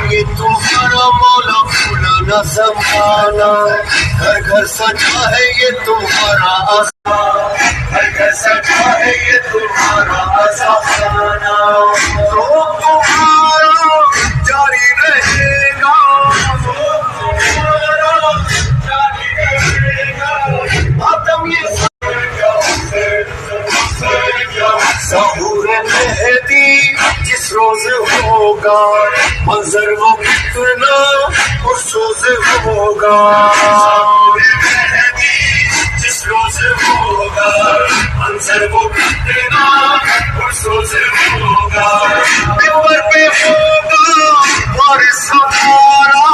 ये तुम्हारा मौला फूला न समाना, घर घर सजा है ये तुम्हारा आसान, घर घर सजा है ये तुम्हारा आसाना। तो तुम्हारा जारी रहेगा, तुम्हारा जारी रहेगा। मातम ये सहूर मेहदी जिस रोज होगा, मंजर वो कितना पुरसोज होगा। जिस रोज होगा, मंजर वो कितना पुरसोज होगा। मिंबर पे होगा वारिस हमारा,